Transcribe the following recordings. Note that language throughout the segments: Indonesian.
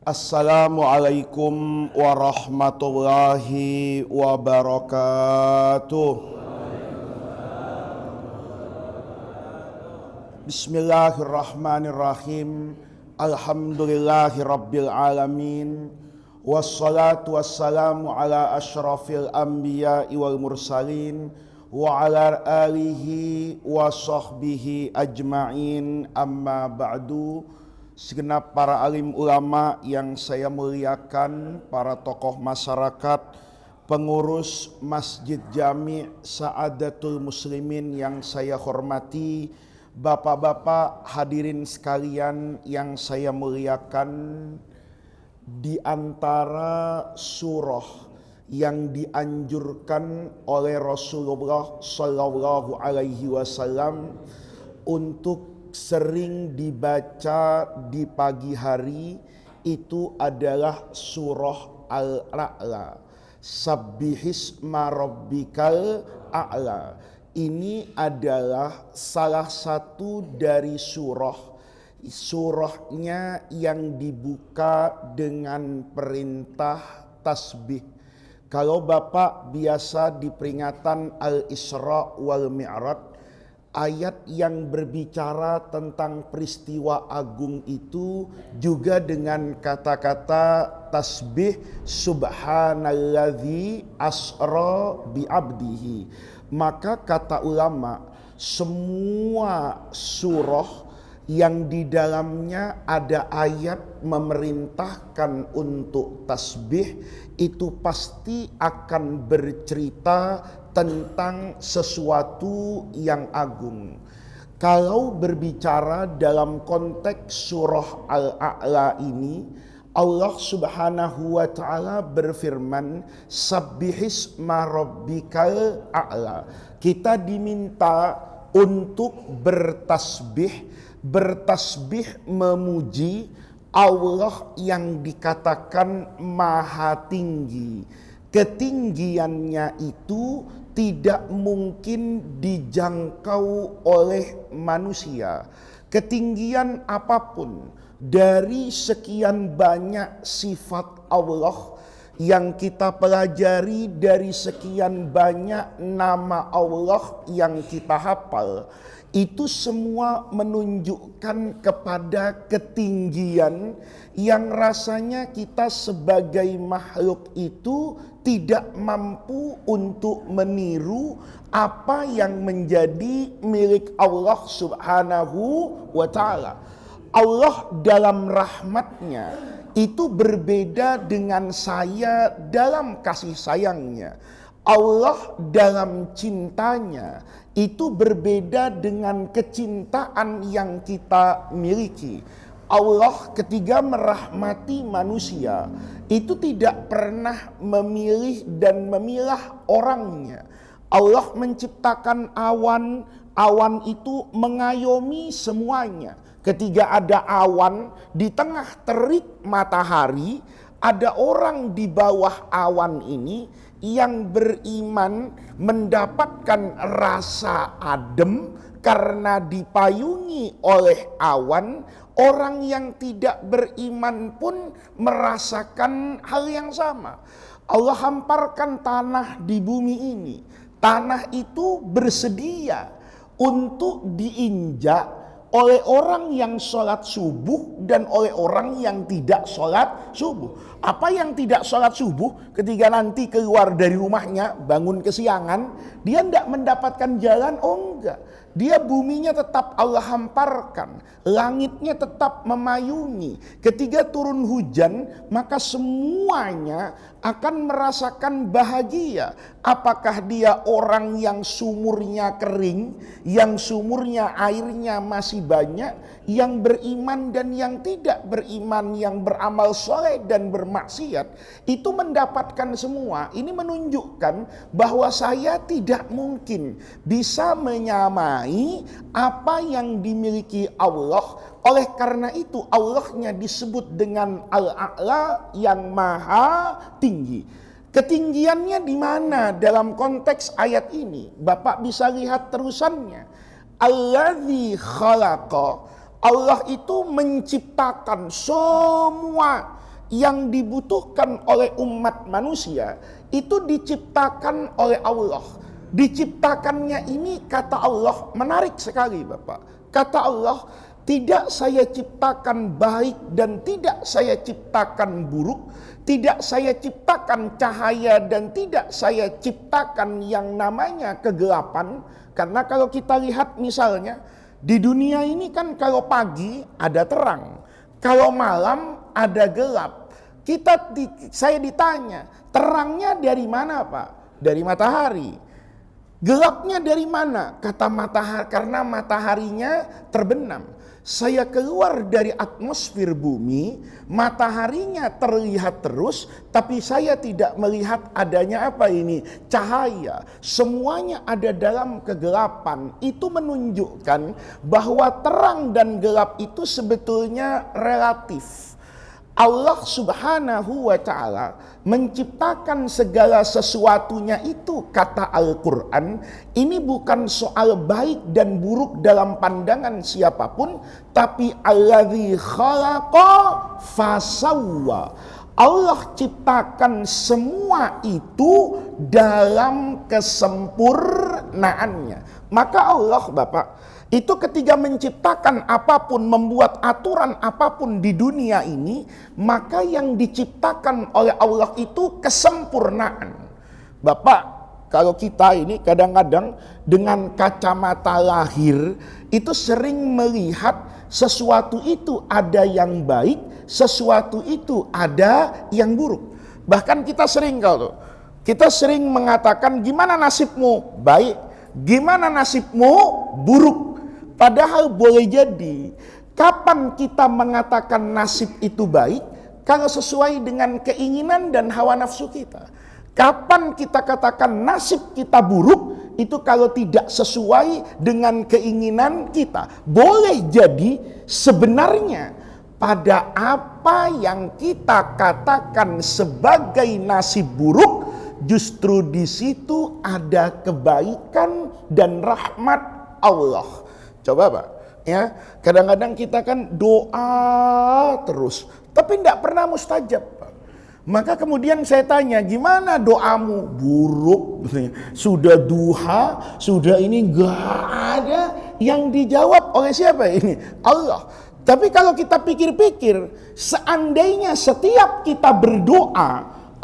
Assalamualaikum warahmatullahi wabarakatuh. Bismillahirrahmanirrahim. Alhamdulillahi rabbil alamin. Wassalatu wassalamu ala ashrafil anbiya'i wal mursalin wa ala alihi wa sahbihi ajma'in, amma ba'du. Segenap para alim ulama yang saya muliakan, para tokoh masyarakat, pengurus Masjid Jami' Sa'adatul Muslimin yang saya hormati, bapak-bapak hadirin sekalian yang saya muliakan, di antara surah yang dianjurkan oleh Rasulullah Sallallahu Alaihi Wasallam untuk sering dibaca di pagi hari itu adalah surah Al-A'la. Sabbihisma rabbikal a'la. Ini adalah salah satu dari surahnya yang dibuka dengan perintah tasbih. Kalau Bapak biasa di peringatan Al-Isra wal Mi'raj, ayat yang berbicara tentang peristiwa agung itu juga dengan kata-kata tasbih, subhanalladzi asra bi'abdihi. Maka kata ulama, semua surah yang di dalamnya ada ayat memerintahkan untuk tasbih itu pasti akan bercerita tentang sesuatu yang agung. Kalau berbicara dalam konteks surah Al-A'la ini, Allah Subhanahu wa ta'ala berfirman, Sabbihisma rabbikal a'la. Kita diminta untuk bertasbih memuji Allah yang dikatakan maha tinggi. Ketinggiannya itu tidak mungkin dijangkau oleh manusia. Ketinggian apapun dari sekian banyak sifat Allah yang kita pelajari, dari sekian banyak nama Allah yang kita hafal, itu semua menunjukkan kepada ketinggian yang rasanya kita sebagai makhluk itu tidak mampu untuk meniru apa yang menjadi milik Allah Subhanahu wa ta'ala. Allah dalam rahmatnya itu berbeda dengan saya dalam kasih sayangnya. Allah dalam cintanya itu berbeda dengan kecintaan yang kita miliki. Allah ketika merahmati manusia itu tidak pernah memilih dan memilah orangnya. Allah menciptakan awan, awan itu mengayomi semuanya. Ketika ada awan di tengah terik matahari, ada orang di bawah awan ini yang beriman mendapatkan rasa adem karena dipayungi oleh awan. Orang yang tidak beriman pun merasakan hal yang sama. Allah hamparkan tanah di bumi ini. Tanah itu bersedia untuk diinjak oleh orang yang sholat subuh dan oleh orang yang tidak sholat subuh. Apa yang tidak sholat subuh ketika nanti keluar dari rumahnya bangun kesiangan, dia tidak mendapatkan jalan? Oh enggak. Dia buminya tetap Allah hamparkan, langitnya tetap memayungi. Ketika turun hujan, maka semuanya akan merasakan bahagia. Apakah dia orang yang sumurnya kering, yang sumurnya airnya masih banyak, yang beriman dan yang tidak beriman, yang beramal soleh dan bermaksiat, itu mendapatkan semua. Ini menunjukkan bahwa saya tidak mungkin bisa menyamai apa yang dimiliki Allah. Oleh karena itu Allahnya disebut dengan Al-A'la, yang maha tinggi. Ketinggiannya di mana dalam konteks ayat ini? Bapak bisa lihat terusannya. Alladzi khalaqa. Allah itu menciptakan semua yang dibutuhkan oleh umat manusia itu diciptakan oleh Allah. Diciptakannya ini kata Allah menarik sekali Bapak. Kata Allah, tidak saya ciptakan baik dan tidak saya ciptakan buruk. Tidak saya ciptakan cahaya dan tidak saya ciptakan yang namanya kegelapan. Karena kalau kita lihat misalnya, di dunia ini kan kalau pagi ada terang, kalau malam ada gelap. Saya ditanya, terangnya dari mana Pak? Dari matahari. Gelapnya dari mana? Kata matahari, karena mataharinya terbenam. Saya keluar dari atmosfer bumi, mataharinya terlihat terus, tapi saya tidak melihat adanya apa ini? Cahaya. Semuanya ada dalam kegelapan. Itu menunjukkan bahwa terang dan gelap itu sebetulnya relatif. Allah subhanahu wa ta'ala menciptakan segala sesuatunya itu, kata Al-Quran, ini bukan soal baik dan buruk dalam pandangan siapapun, tapi alladzi khalaqa fasawwa. Allah ciptakan semua itu dalam kesempurnaannya. Maka Allah Bapak, itu ketika menciptakan apapun, membuat aturan apapun di dunia ini, maka yang diciptakan oleh Allah itu kesempurnaan. Bapak, kalau kita ini kadang-kadang dengan kacamata lahir, itu sering melihat sesuatu itu ada yang baik, sesuatu itu ada yang buruk. Bahkan kita sering mengatakan, gimana nasibmu? Baik. Gimana nasibmu? Buruk. Padahal boleh jadi, kapan kita mengatakan nasib itu baik? Kalau sesuai dengan keinginan dan hawa nafsu kita. Kapan kita katakan nasib kita buruk? Itu kalau tidak sesuai dengan keinginan kita. Boleh jadi sebenarnya pada apa yang kita katakan sebagai nasib buruk, justru di situ ada kebaikan dan rahmat Allah. Coba Pak, ya kadang-kadang kita kan doa terus, tapi tidak pernah mustajab Pak. Maka kemudian saya tanya, gimana doamu? Buruk, sudah duha, sudah ini gak ada yang dijawab oleh siapa ini? Allah. Tapi kalau kita pikir-pikir, seandainya setiap kita berdoa,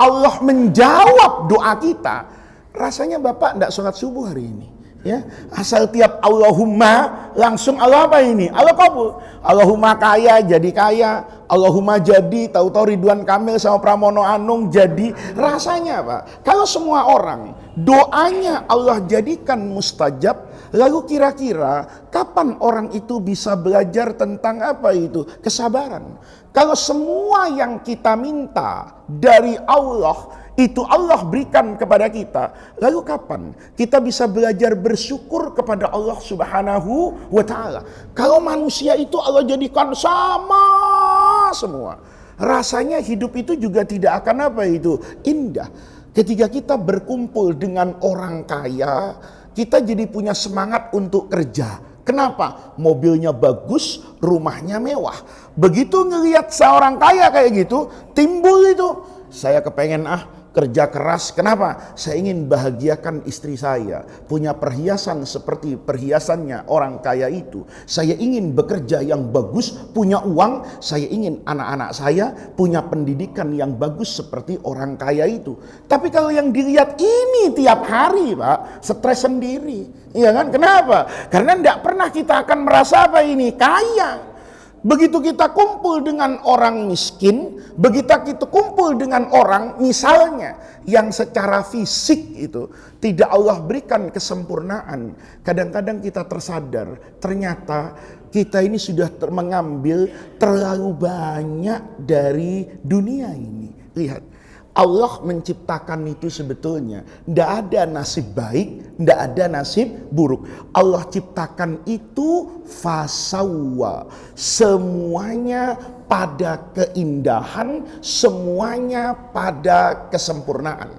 Allah menjawab doa kita, rasanya Bapak tidak sholat subuh hari ini. Ya, asal tiap Allahumma langsung Allah apa ini? Allah kabul. Allahumma kaya jadi kaya, Allahumma jadi, tahu-tahu Ridwan Kamil sama Pramono Anung jadi. Rasanya Pak, kalau semua orang doanya Allah jadikan mustajab, lalu kira-kira kapan orang itu bisa belajar tentang apa itu? Kesabaran. Kalau semua yang kita minta dari Allah itu Allah berikan kepada kita, lalu kapan kita bisa belajar bersyukur kepada Allah subhanahu wa ta'ala? Kalau manusia itu Allah jadikan sama semua, rasanya hidup itu juga tidak akan apa itu? Indah. Ketika kita berkumpul dengan orang kaya, kita jadi punya semangat untuk kerja. Kenapa? Mobilnya bagus, rumahnya mewah. Begitu ngelihat seorang kaya kayak gitu, timbul itu, saya kepengen kerja keras. Kenapa? Saya ingin bahagiakan istri saya, punya perhiasan seperti perhiasannya orang kaya itu. Saya ingin bekerja yang bagus, punya uang. Saya ingin anak-anak saya punya pendidikan yang bagus seperti orang kaya itu. Tapi kalau yang dilihat ini tiap hari Pak, stres sendiri. Iya kan? Kenapa? Karena tidak pernah kita akan merasa apa ini? Kaya. Begitu kita kumpul dengan orang miskin, begitu kita kumpul dengan orang misalnya yang secara fisik itu tidak Allah berikan kesempurnaan, kadang-kadang kita tersadar ternyata kita ini sudah mengambil terlalu banyak dari dunia ini. Lihat, Allah menciptakan itu sebetulnya tidak ada nasib baik, tidak ada nasib buruk. Allah ciptakan itu fasawwa, semuanya pada keindahan, semuanya pada kesempurnaan.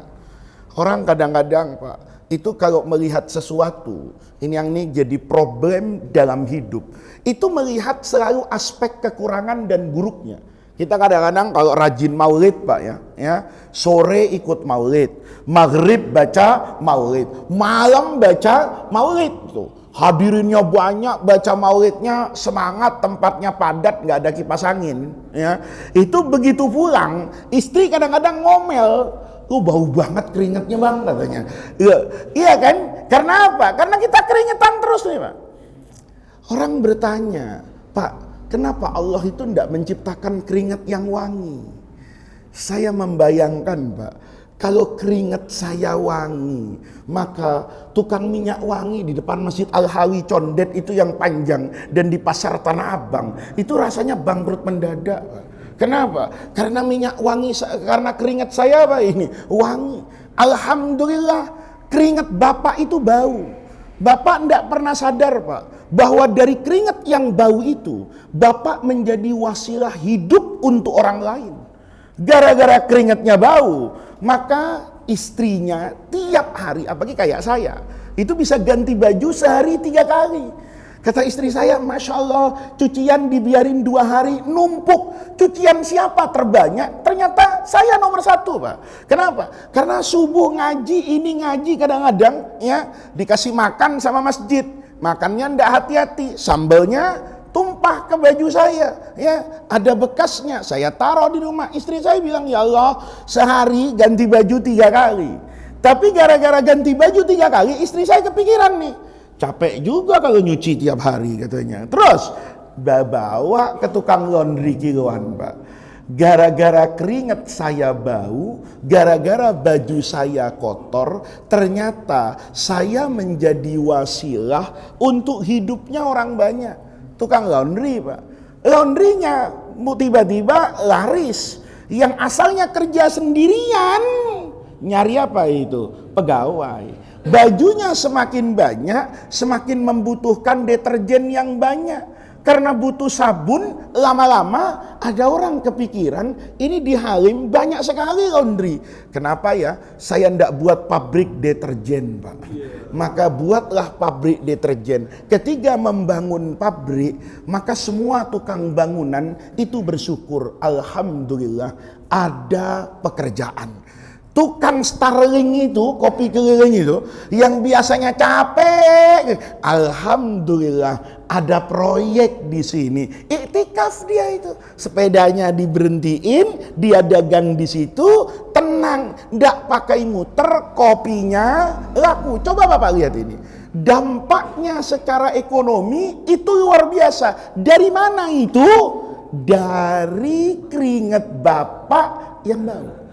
Orang kadang-kadang Pak, itu kalau melihat sesuatu, ini yang ini jadi problem dalam hidup, itu melihat selalu aspek kekurangan dan buruknya. Kita kadang-kadang kalau rajin maulid Pak ya, sore ikut maulid, maghrib baca maulid, malam baca maulid tuh. Hadirinnya banyak, baca maulidnya semangat, tempatnya padat, nggak ada kipas angin. Ya, itu begitu pulang, istri kadang-kadang ngomel, bau banget keringatnya bang katanya. Iya kan? Karena apa? Karena kita keringetan terus nih Pak. Orang bertanya, Pak, kenapa Allah itu tidak menciptakan keringat yang wangi? Saya membayangkan Pak, kalau keringat saya wangi, maka tukang minyak wangi di depan Masjid Al-Hawi Condet itu yang panjang dan di pasar Tanah Abang, itu rasanya bangkrut mendadak Pak. Kenapa? Karena minyak wangi, karena keringat saya Pak ini wangi. Alhamdulillah keringat Bapak itu bau. Bapak tidak pernah sadar Pak, bahwa dari keringat yang bau itu Bapak menjadi wasilah hidup untuk orang lain. Gara-gara keringatnya bau, maka istrinya tiap hari, apalagi kayak saya, itu bisa ganti baju sehari 3 kali. Kata istri saya, Masya Allah, cucian dibiarin 2 hari, numpuk. Cucian siapa terbanyak? Ternyata saya nomor 1 Pak. Kenapa? Karena subuh ngaji, ini ngaji kadang-kadang ya dikasih makan sama masjid. Makannya ndak hati-hati, sambalnya tumpah ke baju saya, ya ada bekasnya, saya taruh di rumah. Istri saya bilang, ya Allah, sehari ganti baju 3 kali. Tapi gara-gara ganti baju 3 kali, istri saya kepikiran nih, capek juga kalau nyuci tiap hari katanya. Terus bawa ke tukang laundry kiloan Pak. Gara-gara keringat saya bau, gara-gara baju saya kotor, ternyata saya menjadi wasilah untuk hidupnya orang banyak. Tukang laundry Pak, laundrynya tiba-tiba laris. Yang asalnya kerja sendirian, nyari apa itu? Pegawai. Bajunya semakin banyak, semakin membutuhkan deterjen yang banyak. Karena butuh sabun, lama-lama ada orang kepikiran, ini di Halim banyak sekali laundry. Kenapa ya? Saya ndak buat pabrik deterjen Pak. Maka buatlah pabrik deterjen. Ketika membangun pabrik, maka semua tukang bangunan itu bersyukur. Alhamdulillah ada pekerjaan. Tukang Starling itu, kopi keliling itu, yang biasanya capek, alhamdulillah ada proyek di sini. Iktikaf dia itu, sepedanya diberhentiin, dia dagang di situ, tenang, ndak pakai muter, kopinya laku. Coba Bapak lihat ini, dampaknya secara ekonomi itu luar biasa. Dari mana itu? Dari keringat Bapak yang bau.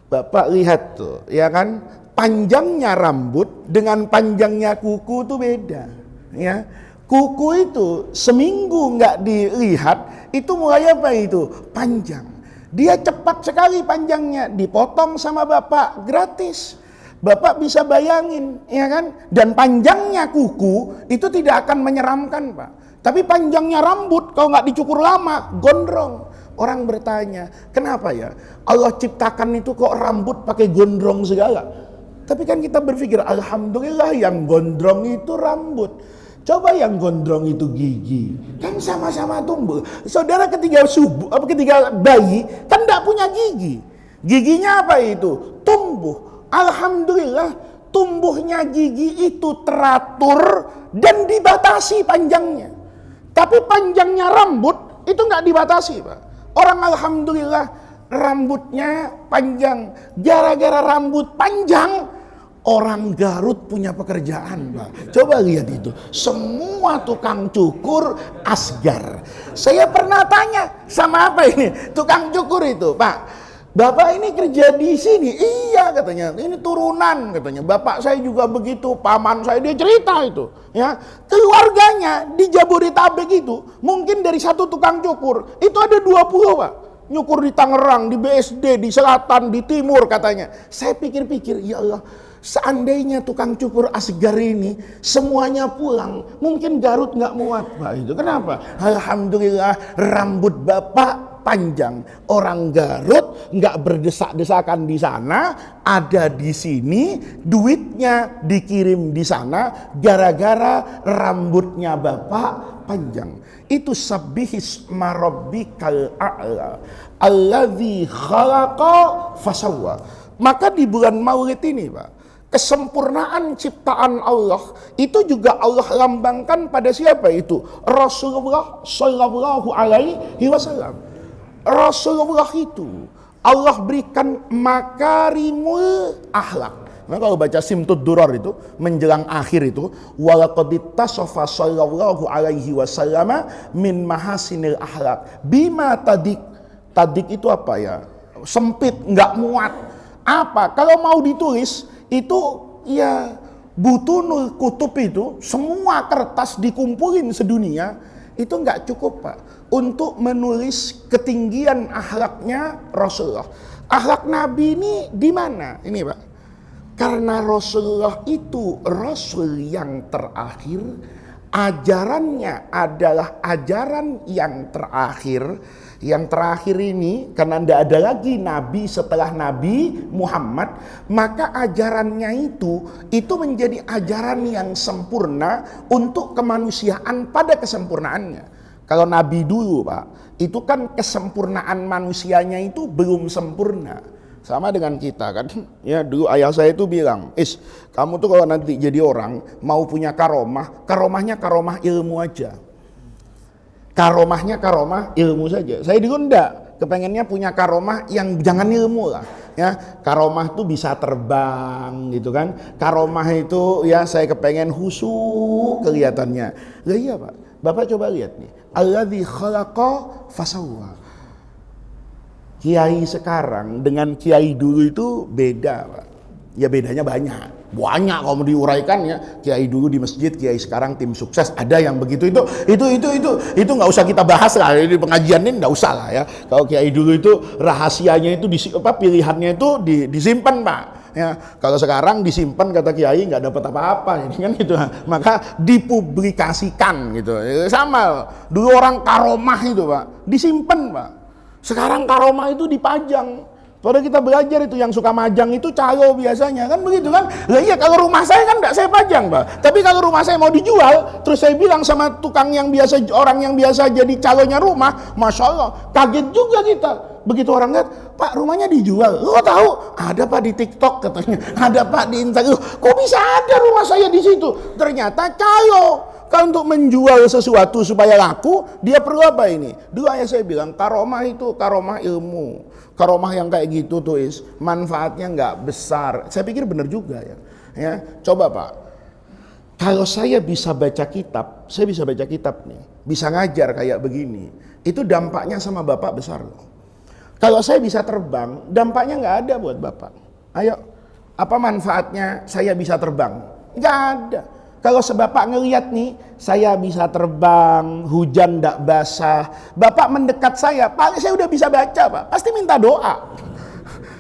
Bapak lihat tuh, ya kan, panjangnya rambut dengan panjangnya kuku itu beda, ya. Kuku itu seminggu nggak dilihat, itu mulai apa itu? Panjang. Dia cepat sekali panjangnya, dipotong sama Bapak gratis. Bapak bisa bayangin, ya kan? Dan panjangnya kuku itu tidak akan menyeramkan Pak. Tapi panjangnya rambut kalau nggak dicukur lama, gondrong. Orang bertanya, kenapa ya Allah ciptakan itu kok rambut pakai gondrong segala? Tapi kan kita berpikir, alhamdulillah yang gondrong itu rambut. Coba yang gondrong itu gigi, kan sama-sama tumbuh. Saudara ketika ketika bayi kan tidak punya gigi. Giginya apa itu? Tumbuh. Alhamdulillah tumbuhnya gigi itu teratur dan dibatasi panjangnya. Tapi panjangnya rambut itu nggak dibatasi Pak. Orang alhamdulillah rambutnya panjang. Gara-gara rambut panjang, orang Garut punya pekerjaan Pak. Coba lihat itu, semua tukang cukur asgar. Saya pernah tanya sama apa ini tukang cukur itu, Pak, Bapak ini kerja di sini? Iya katanya, ini turunan katanya. Bapak saya juga begitu, paman saya, dia cerita itu. Ya, keluarganya di Jabodetabek itu mungkin dari satu tukang cukur itu ada 20 Pak. Nyukur di Tangerang, di BSD, di selatan, di timur katanya. Saya pikir-pikir, ya Allah, seandainya tukang cukur asgar ini semuanya pulang, mungkin Garut nggak muat Pak itu. Kenapa? Alhamdulillah rambut Bapak panjang. Orang Garut nggak berdesak-desakan di sana, ada di sini, duitnya dikirim di sana, gara-gara rambutnya Bapak panjang. Itu sabbihisma rabbikal a'la alladzi khalaqa fasawwa. Maka di bulan Maulid ini, Pak, kesempurnaan ciptaan Allah itu juga Allah lambangkan pada siapa itu? Rasulullah Shallallahu Alaihi Wasallam. Rasulullah itu Allah berikan makarimul akhlak. Nah, kalau baca Simtud Durar itu menjelang akhir itu, walaqad ittasafa sallallahu alaihi wasallam min mahasinil akhlak bima tadik. Tadik itu apa ya? Sempit, nggak muat. Apa? Kalau mau ditulis itu ya butunul kutub itu semua kertas dikumpulin sedunia itu nggak cukup, Pak, untuk menulis ketinggian akhlaknya Rasulullah. Akhlak Nabi ini di mana? Ini, Pak. Karena Rasulullah itu Rasul yang terakhir, ajarannya adalah ajaran yang terakhir. Yang terakhir ini, karena tidak ada lagi Nabi setelah Nabi Muhammad, maka ajarannya itu menjadi ajaran yang sempurna untuk kemanusiaan pada kesempurnaannya. Kalau Nabi dulu, Pak, itu kan kesempurnaan manusianya itu belum sempurna. Sama dengan kita kan, ya dulu ayah saya itu bilang, kamu tuh kalau nanti jadi orang mau punya karomah, karomahnya karomah ilmu aja, karomahnya karomah ilmu saja. Saya dulu enggak, kepengennya punya karomah yang jangan ilmu lah, ya karomah tuh bisa terbang gitu kan, karomah itu ya saya kepengen khusyuk kelihatannya. Lah iya, Pak, Bapak coba lihat nih, alladzi khalaqa fasawwa. Kiai sekarang dengan kiai dulu itu beda, Pak. Ya bedanya banyak. Banyak kalau mau diuraikan ya. Kiai dulu di masjid, kiai sekarang tim sukses, ada yang begitu itu nggak usah kita bahas lah. Di pengajian ini nggak usah lah ya. Kalau kiai dulu itu rahasianya itu pilihannya itu disimpan, Pak. Ya, kalau sekarang disimpan kata kiai nggak dapat apa-apa, kan gitu. Maka dipublikasikan gitu. Sama dulu orang karomah itu, Pak, disimpan, Pak. Sekarang karomah itu dipajang. Padahal kita belajar itu yang suka majang itu calo biasanya kan begitu kan. Lah iya, kalau rumah saya kan enggak saya pajang, Pak. Tapi kalau rumah saya mau dijual, terus saya bilang sama tukang yang biasa, orang yang biasa jadi calonya rumah, Masya Allah, kaget juga kita. Begitu orang lihat, Pak, rumahnya dijual. Lo tahu? Ada, Pak, di TikTok katanya. Ada, Pak, di Instagram. Kok bisa ada rumah saya di situ? Ternyata calo. Kalau untuk menjual sesuatu supaya laku, dia perlu apa ini? Dulu ayah saya bilang, karomah itu karomah ilmu. Karomah yang kayak gitu tuh manfaatnya nggak besar. Saya pikir benar juga ya. Coba, Pak, kalau saya bisa baca kitab, saya bisa baca kitab nih, bisa ngajar kayak begini, itu dampaknya sama Bapak besar. Kalau saya bisa terbang, dampaknya nggak ada buat Bapak. Ayo, apa manfaatnya saya bisa terbang? Nggak ada. Kalau sebapak ngelihat nih, saya bisa terbang, hujan ndak basah, Bapak mendekat saya, Pak, saya udah bisa baca, Pak, pasti minta doa.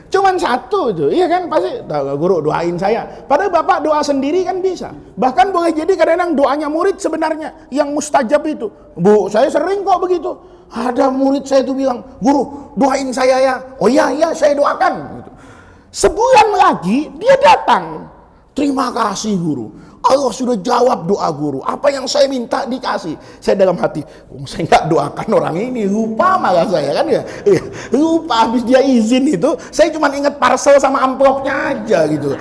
Cuman satu itu, iya kan, pasti, guru doain saya. Padahal Bapak doa sendiri kan bisa. Bahkan boleh jadi kadang-kadang doanya murid sebenarnya yang mustajab itu. Bu, saya sering kok begitu. Ada murid saya itu bilang, guru doain saya ya. Oh iya, saya doakan. Sebulan lagi dia datang. Terima kasih guru. Allah sudah jawab doa guru. Apa yang saya minta dikasih. Saya dalam hati, saya nggak doakan orang ini, lupa malah saya kan ya. Lupa habis dia izin itu, saya cuma ingat parcel sama amplopnya aja gitu.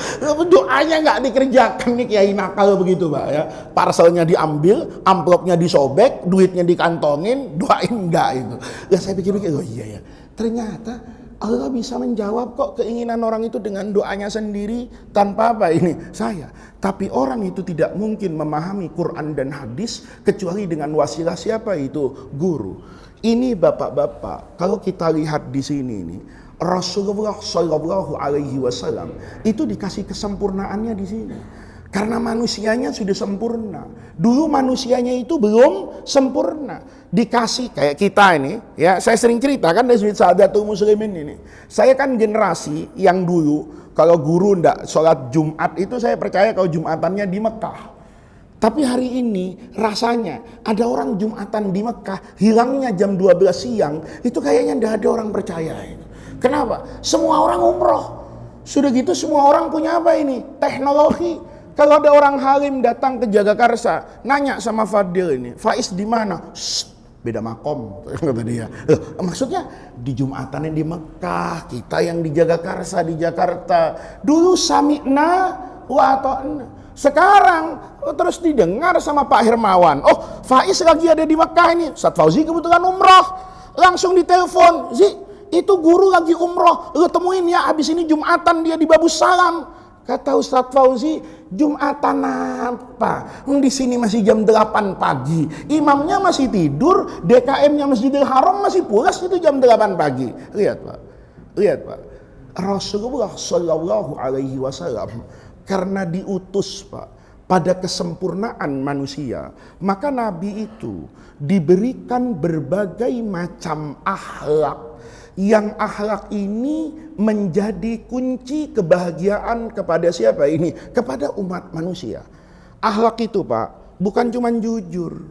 Doanya nggak dikerjakan nih, kiai nakal begitu, Pak ya. Parcelnya diambil, amplopnya disobek, duitnya dikantongin, doain enggak itu. Ya saya pikir-pikir, oh iya ya. Ternyata Allah bisa menjawab kok keinginan orang itu dengan doanya sendiri tanpa apa ini saya. Tapi orang itu tidak mungkin memahami Quran dan hadis kecuali dengan wasilah siapa itu? Guru. Ini bapak-bapak, kalau kita lihat di sini ini, Rasulullah Shallallahu Alaihi Wasallam itu dikasih kesempurnaannya di sini. Karena manusianya sudah sempurna. Dulu manusianya itu belum sempurna. Dikasih kayak kita ini, ya saya sering cerita kan dari Saadatul Muslimin ini. Saya kan generasi yang dulu kalau guru ndak sholat Jumat itu saya percaya kalau Jumatannya di Mekah. Tapi hari ini rasanya ada orang Jumatan di Mekah, hilangnya jam 12 siang, itu kayaknya ndak ada orang percaya itu. Kenapa? Semua orang umroh. Sudah gitu semua orang punya apa ini? Teknologi. Kalau ada orang halim datang ke Jagakarsa, nanya sama Fadil ini, Faiz di mana? Beda makom, kata dia. Maksudnya di Jumatan yang di Mekah, kita yang di Jagakarsa di Jakarta. Dulu sami'na wa ata'na. Sekarang terus didengar sama Pak Hermawan. Oh, Faiz lagi ada di Mekah ini. Ustaz Fauzi kebetulan umroh. Langsung ditelepon, Zi, itu guru lagi umroh. Lu temuin ya, habis ini Jumatan dia di Babus Salam. Kata Ustaz Fauzi, Jumatan apa? Di sini masih jam 8 pagi. Imamnya masih tidur, DKM-nya Masjidil Haram masih pulas, itu jam 8 pagi. Lihat Pak. Lihat Pak. Rasulullah Shallallahu alaihi wasallam karena diutus Pak pada kesempurnaan manusia, maka Nabi itu diberikan berbagai macam akhlak, yang akhlak ini menjadi kunci kebahagiaan kepada siapa ini? Kepada umat manusia. Akhlak itu Pak, bukan cuma jujur.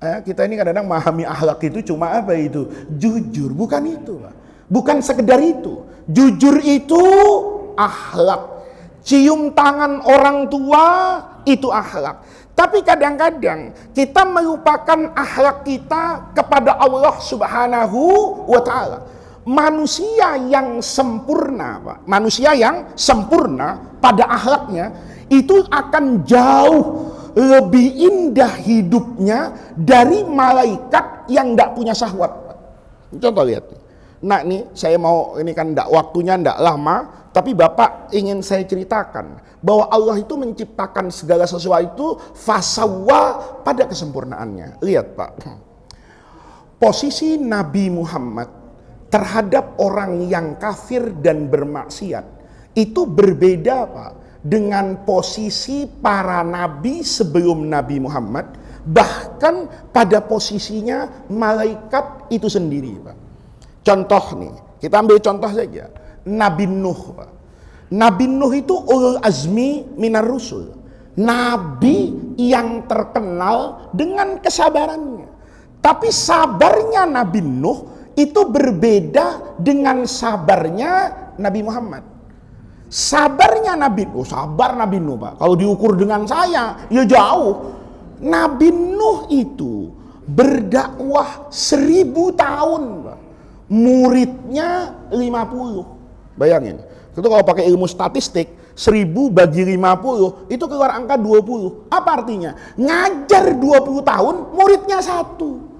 Kita ini kadang-kadang memahami akhlak itu cuma apa itu? Jujur, bukan itu Pak. Bukan sekedar itu. Jujur itu akhlak. Cium tangan orang tua itu akhlak. Tapi kadang-kadang kita melupakan akhlak kita kepada Allah Subhanahu wa ta'ala. Manusia yang sempurna, Pak, manusia yang sempurna pada akhlaknya itu akan jauh lebih indah hidupnya dari malaikat yang tidak punya syahwat, Pak. Contoh lihat. Nah ini saya mau, ini kan waktunya tidak lama, tapi Bapak ingin saya ceritakan bahwa Allah itu menciptakan segala sesuatu fasawwa pada kesempurnaannya. Lihat Pak, posisi Nabi Muhammad terhadap orang yang kafir dan bermaksiat itu berbeda Pak dengan posisi para nabi sebelum Nabi Muhammad, bahkan pada posisinya malaikat itu sendiri Pak. Contoh nih, kita ambil contoh saja Nabi Nuh Pak. Nabi Nuh itu ulul azmi minar rusul, nabi yang terkenal dengan kesabarannya. Tapi sabarnya Nabi Nuh itu berbeda dengan sabarnya Nabi Muhammad. Sabarnya Nabi Nuh, sabar Nabi Nuh Pak, kalau diukur dengan saya, ya jauh. Nabi Nuh itu berdakwah 1000 tahun Pak. Muridnya 50. Bayangin, itu kalau pakai ilmu statistik, 1000 bagi 50 itu keluar angka 20. Apa artinya? Ngajar 20 tahun, muridnya 1.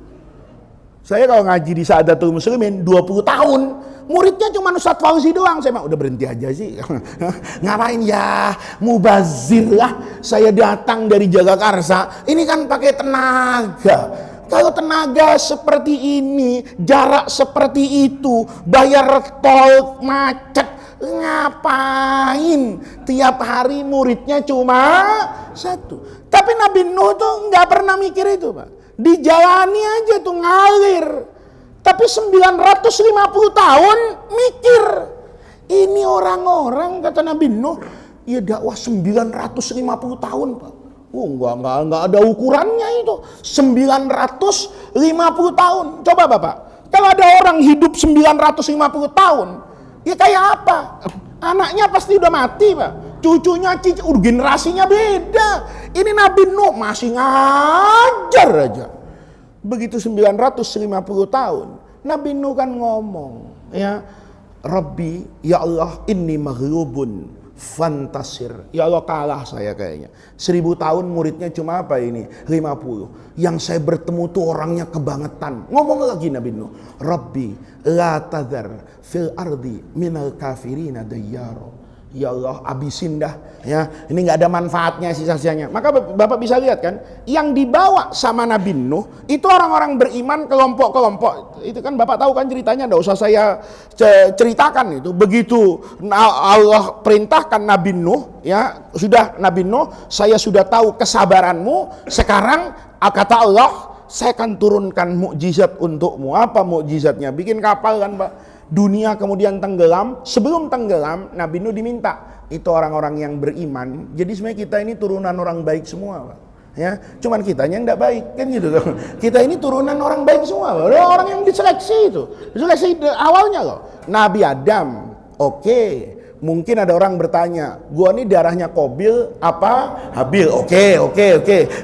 Saya kalau ngaji di Saadatul Muslimin 20 tahun, muridnya cuma Ustaz Fauzi doang. Saya mah udah berhenti aja sih. Ngapain ya, mubazir lah. Saya datang dari Jagakarsa, ini kan pakai tenaga. Kalau tenaga seperti ini, jarak seperti itu, bayar tol macet, ngapain? Tiap hari muridnya cuma 1. Tapi Nabi Nuh tuh nggak pernah mikir itu Pak. Dijalani aja tuh ngalir. Tapi 950 tahun mikir. Ini orang-orang kata Nabi Nuh, ya dakwah 950 tahun Pak. Enggak ada ukurannya itu. 950 tahun. Coba Bapak, kalau ada orang hidup 950 tahun, ya kayak apa? Anaknya pasti udah mati Pak. Cucunya, generasinya beda. Ini Nabi Nuh masih ngajar aja. Begitu 950 tahun, Nabi Nuh kan ngomong, ya Rabbi, ya Allah, inni maghlubun fantasir. Ya Allah, kalah saya kayaknya. 1000 tahun muridnya cuma apa ini? 50. Yang saya bertemu tuh orangnya kebangetan. Ngomong lagi Nabi Nuh, Rabbi la tadhar fil ardi minal kafirina dayyaro. Ya Allah, abisin dah ya, ini nggak ada manfaatnya sisa-sisanya. Maka Bapak bisa lihat kan, yang dibawa sama Nabi Nuh itu orang-orang beriman kelompok-kelompok. Itu kan Bapak tahu kan ceritanya, nggak usah saya ceritakan itu. Begitu Allah perintahkan Nabi Nuh, ya sudah Nabi Nuh, saya sudah tahu kesabaranmu. Sekarang kata Allah, saya akan turunkan mukjizat untukmu. Apa mukjizatnya? Bikin kapal kan Pak. Dunia kemudian tenggelam. Sebelum tenggelam, Nabi Nuh diminta, itu orang-orang yang beriman. Jadi sebenarnya kita ini turunan orang baik semua Pak. Ya, cuman kitanya yang tidak baik kan gitu loh. Kita ini turunan orang baik semua Pak. Orang yang diseleksi itu, diseleksi awalnya loh. Nabi Adam, oke. Mungkin ada orang bertanya, gua ini darahnya Qabil apa Habil? Oke.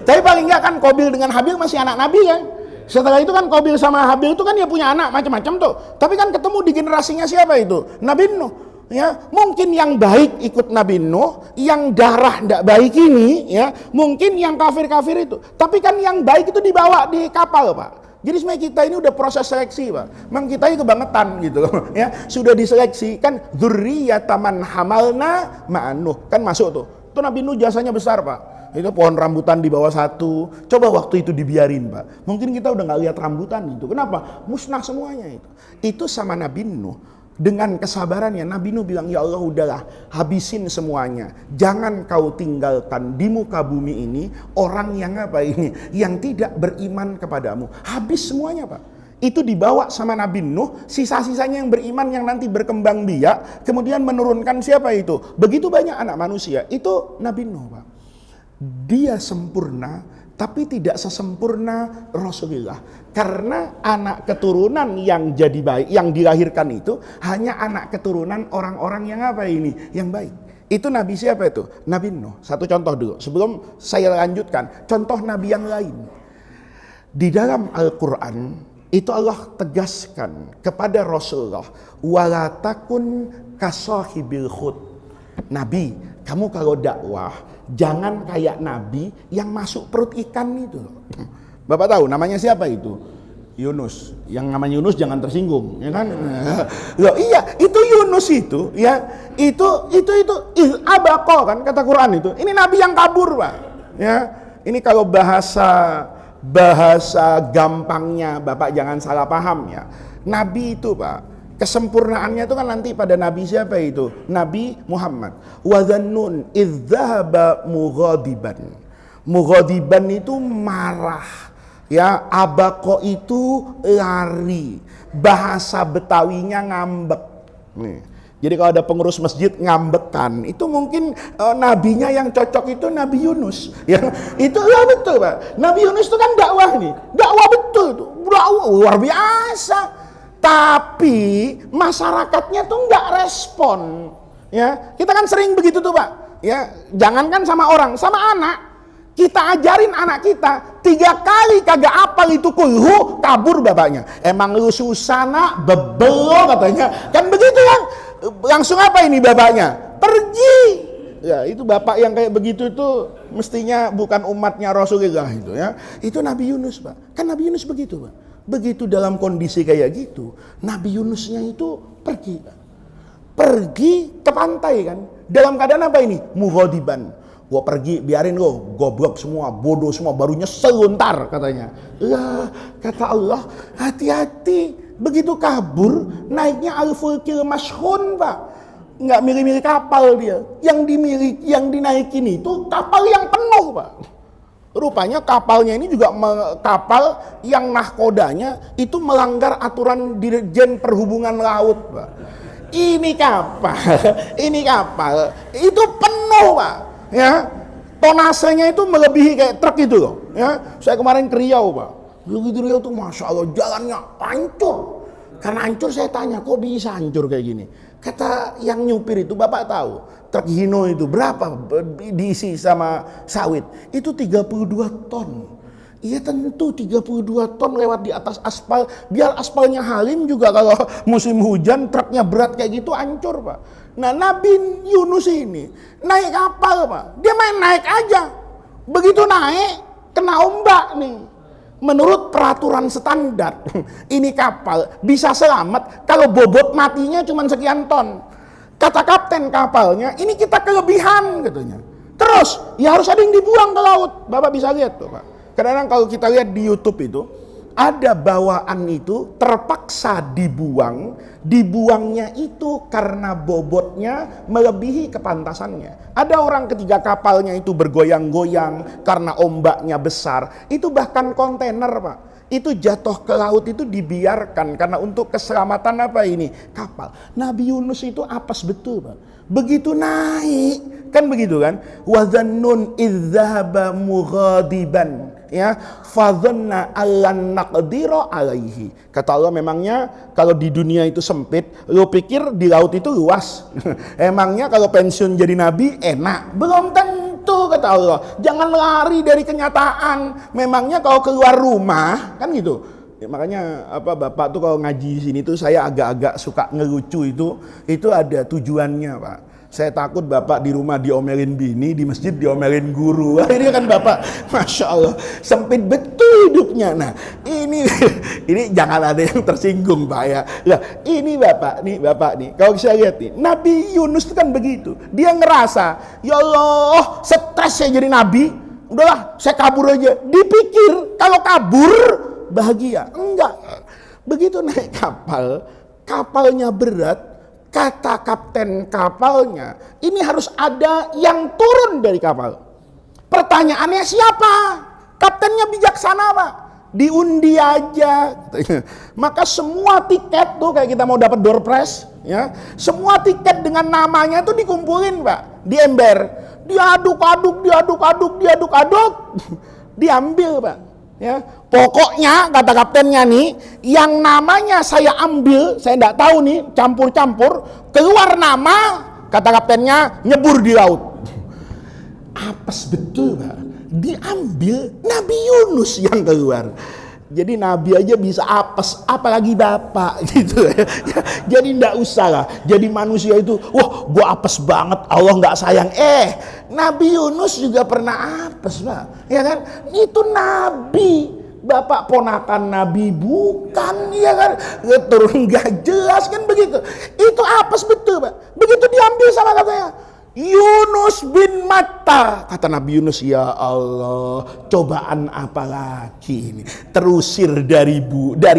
Tapi paling nggak kan Qabil dengan Habil masih anak Nabi kan? Setelah itu kan Qabil sama Habil itu kan dia punya anak macam-macam tuh. Tapi kan ketemu di generasinya siapa itu? Nabi Nuh. Ya, mungkin yang baik ikut Nabi Nuh, yang darah tidak baik ini, ya, mungkin yang kafir-kafir itu. Tapi kan yang baik itu dibawa di kapal, Pak. Jadi sebenarnya kita ini udah proses seleksi, Pak. Memang kita ini kebangetan gitu, ya. Sudah diseleksi kan dzurriyyataman hamalna ma'an Nuh. Kan masuk tuh. Itu Nabi Nuh jasanya besar, Pak. Itu pohon rambutan di bawah satu. Coba waktu itu dibiarin, Pak. Mungkin kita udah nggak lihat rambutan itu. Kenapa? Musnah semuanya itu. Itu sama Nabi Nuh. Dengan kesabarannya Nabi Nuh bilang, ya Allah udahlah, habisin semuanya. Jangan kau tinggalkan di muka bumi ini orang yang apa ini, yang tidak beriman kepadamu. Habis semuanya, Pak. Itu dibawa sama Nabi Nuh, sisa-sisanya yang beriman yang nanti berkembang biak, kemudian menurunkan siapa itu? Begitu banyak anak manusia. Itu Nabi Nuh, Pak. Dia sempurna, tapi tidak sesempurna Rasulullah. Karena anak keturunan yang jadi baik, yang dilahirkan itu hanya anak keturunan orang-orang yang apa ini? Yang baik. Itu Nabi siapa itu? Nabi Nuh. Satu contoh dulu, sebelum saya lanjutkan. Contoh Nabi yang lain. Di dalam Al-Quran, itu Allah tegaskan kepada Rasulullah, wala takun kasahibil khut. Nabi, kamu kalau dakwah, jangan kayak Nabi yang masuk perut ikan itu. Bapak tahu namanya siapa itu? Yunus. Yang namanya Yunus jangan tersinggung, ya kan? Loh, iya, itu Yunus itu, ya. Itu abaqo kan kata Quran itu. Ini Nabi yang kabur, Pak. Ya. Ini kalau bahasa gampangnya, Bapak jangan salah paham ya. Nabi itu, Pak, kesempurnaannya itu kan nanti pada Nabi siapa itu? Nabi Muhammad. Wa dzannun idz dzahaba mughadiban. Mughadiban itu marah. Ya, abaqo itu lari. Bahasa Betawinya ngambek. Nih. Jadi kalau ada pengurus masjid ngambekan, itu mungkin nabinya yang cocok itu Nabi Yunus. Ya, itu ya betul, Pak. Nabi Yunus itu kan dakwah nih. Dakwah betul tuh. Dakwah luar biasa. Tapi masyarakatnya tuh nggak respon. Ya, kita kan sering begitu tuh, Pak. Ya, jangankan sama orang, sama anak. Kita ajarin anak kita 3 kali kagak apal itu kulhu, kabur bapaknya. Emang lu susah nak, bebel katanya. Kan begitu kan? Langsung apa ini bapaknya? Pergi. Ya, itu bapak yang kayak begitu itu mestinya bukan umatnya Rasulullah itu ya. Itu Nabi Yunus, Pak. Kan Nabi Yunus begitu, Pak. Begitu dalam kondisi kayak gitu, Nabi Yunusnya itu pergi. Pergi ke pantai kan. Dalam keadaan apa ini? Mughadiban. Gua pergi, biarin lo, goblok semua, bodoh semua, baru nyesel ntar katanya. Lah, kata Allah, hati-hati. Begitu kabur, naiknya al-fulkil mashhun, Pak. Nggak milih-milih kapal dia. Yang dinaikin itu kapal yang penuh, Pak. Rupanya kapalnya ini juga kapal yang nahkodanya itu melanggar aturan Dirjen Perhubungan Laut, Pak. Ini kapal itu penuh, Pak. Ya, tonasenya itu melebihi kayak truk itu loh. Ya, saya kemarin ke Riau, Pak. Begitu Riau tuh, masya Allah, jalannya hancur. Karena hancur saya tanya, kok bisa hancur kayak gini? Kata yang nyupir itu, Bapak tahu, truk Hino itu berapa diisi sama sawit? Itu 32 ton. Iya tentu 32 ton lewat di atas aspal. Biar aspalnya halim juga kalau musim hujan truknya berat kayak gitu hancur, Pak. Nah, Nabi Yunus ini naik kapal, Pak. Dia main naik aja. Begitu naik, kena ombak nih. Menurut peraturan standar, ini kapal bisa selamat kalau bobot matinya cuma sekian ton. Kata kapten kapalnya, ini kita kelebihan katanya. Terus, ya harus ada yang dibuang ke laut. Bapak bisa lihat tuh, Pak. Kadang-kadang kalau kita lihat di YouTube itu, ada bawaan itu terpaksa dibuang. Dibuangnya itu karena bobotnya melebihi kepantasannya. Ada orang ketika kapalnya itu bergoyang-goyang karena ombaknya besar. Itu bahkan kontainer, Pak. itu jatuh ke laut itu dibiarkan karena untuk keselamatan apa ini? Kapal. Nabi Yunus itu apes betul, Pak. Begitu naik, kan begitu kan? Wa dhannun idzahaba mughadiban, ya, fadhanna allan naqdira alaihi. Kata Allah, memangnya kalau di dunia itu sempit, lo pikir di laut itu luas? Emangnya kalau pensiun jadi nabi enak? Belum tentu, kata Allah. Jangan lari dari kenyataan. Memangnya kalau keluar rumah, kan gitu. Ya, makanya Bapak tuh kalau ngaji di sini tuh saya agak-agak suka ngelucu itu ada tujuannya, Pak. Saya takut Bapak di rumah diomelin bini, di masjid diomelin guru. Ini kan Bapak, Masya Allah, sempit betul hidupnya. Nah, ini jangan ada yang tersinggung, Pak, ya. Nah, ini Bapak nih, kalau saya lihat nih, Nabi Yunus itu kan begitu. Dia ngerasa, ya Allah, stres saya jadi nabi. Udahlah, saya kabur aja. Dipikir kalau kabur bahagia. Enggak. Begitu naik kapal, kapalnya berat, kata kapten kapalnya, ini harus ada yang turun dari kapal. Pertanyaannya siapa? Kaptennya bijaksana, Pak. Diundi aja. Maka semua tiket tuh kayak kita mau dapat door prize, ya. Semua tiket dengan namanya tuh dikumpulin, Pak. Di ember. Diaduk-aduk, diambil, Pak. Ya, pokoknya kata kaptennya nih, yang namanya saya ambil, saya tidak tahu nih, campur-campur, keluar nama, kata kaptennya nyebur di laut. Apes betul, Pak. Diambil Nabi Yunus yang keluar. Jadi Nabi aja bisa apes, apalagi Bapak gitu ya. Jadi ndak usah lah. Jadi manusia itu, wah, gua apes banget, Allah nggak sayang. Nabi Yunus juga pernah apes, Pak. Ya kan? Itu Nabi. Bapak ponakan Nabi bukan, ya kan? Turun nggak jelas kan begitu. Itu apes betul, Pak. Begitu diambil sama katanya, Yunus bin Matta, kata Nabi Yunus, ya Allah, cobaan apa lagi ini? Terusir dari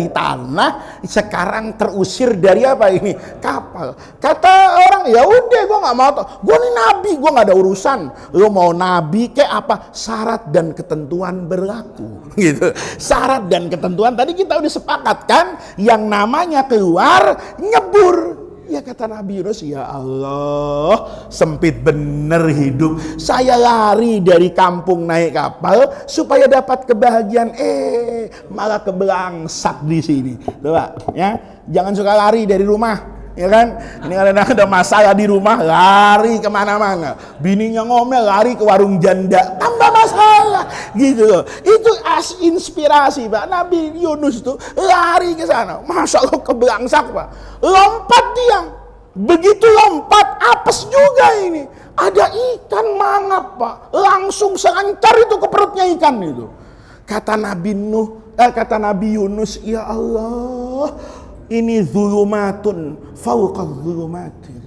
tanah, sekarang terusir dari apa ini? Kapal. Kata orang, ya udah, gue nggak mau, gue nih nabi, gue nggak ada urusan. Lo mau nabi kayak apa? Syarat dan ketentuan berlaku, gitu. Syarat dan ketentuan tadi kita udah sepakat kan? Yang namanya keluar nyebur. Ya kata Nabi Yunus, ya Allah, sempit bener hidup. Saya lari dari kampung naik kapal supaya dapat kebahagiaan, malah kebelangsak di sini. Coba, ya, jangan suka lari dari rumah. Ya kan, ini kadang-kadang ada masalah di rumah, lari kemana-mana. Bininya ngomel, lari ke warung janda, tambah masalah, gitu loh. Itu inspirasi, Pak. Nabi Yunus tuh lari ke sana, Masya Allah, kebelangsak, Pak. Lompat dia, begitu lompat, apes juga ini. Ada ikan mangap, Pak. Langsung selancar itu ke perutnya ikan itu. Kata Nabi Yunus, ya Allah, ini zulumatun fauqadz zulumatin.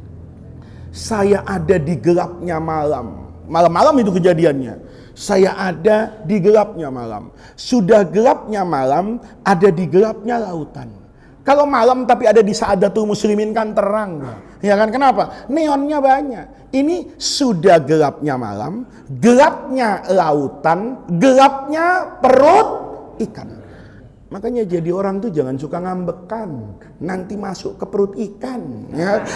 Saya ada di gelapnya malam. Malam-malam itu kejadiannya. Saya ada di gelapnya malam. Sudah gelapnya malam, ada di gelapnya lautan. Kalau malam tapi ada di Saadatul Muslimin kan terang. Ya kan, kenapa? Neonnya banyak. Ini sudah gelapnya malam, gelapnya lautan, gelapnya perut ikan. Makanya jadi orang tuh jangan suka ngambekan, nanti masuk ke perut ikan, ya.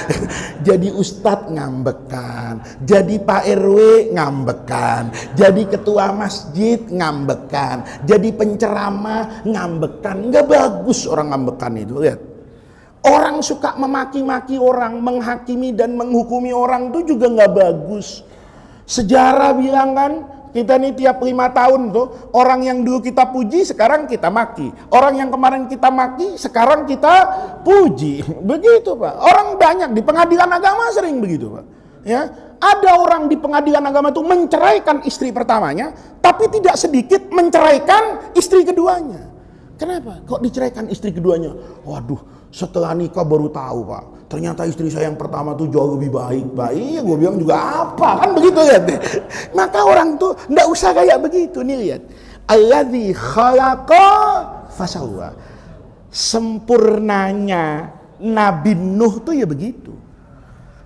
Jadi ustadz ngambekan, jadi Pak RW ngambekan, jadi ketua masjid ngambekan, jadi penceramah ngambekan. Nggak bagus orang ngambekan itu, lihat. Orang suka memaki-maki orang, menghakimi dan menghukumi orang itu juga nggak bagus. Sejarah bilang kan, kita nih tiap 5 tahun tuh, orang yang dulu kita puji sekarang kita maki. Orang yang kemarin kita maki sekarang kita puji. Begitu, Pak. Orang banyak di pengadilan agama sering begitu, Pak. Ya, ada orang di pengadilan agama itu menceraikan istri pertamanya, tapi tidak sedikit menceraikan istri keduanya. Kenapa? Kok diceraikan istri keduanya? Waduh, setelah nikah baru tahu, Pak. Ternyata istri saya yang pertama tuh jauh lebih baik. Iya, gue bilang juga apa? Kan begitu, lihat deh. Maka orang tuh nggak usah kayak begitu. Nih lihat. Alladzi khalaqa fasawwa. Sempurnanya Nabi Nuh tuh ya begitu.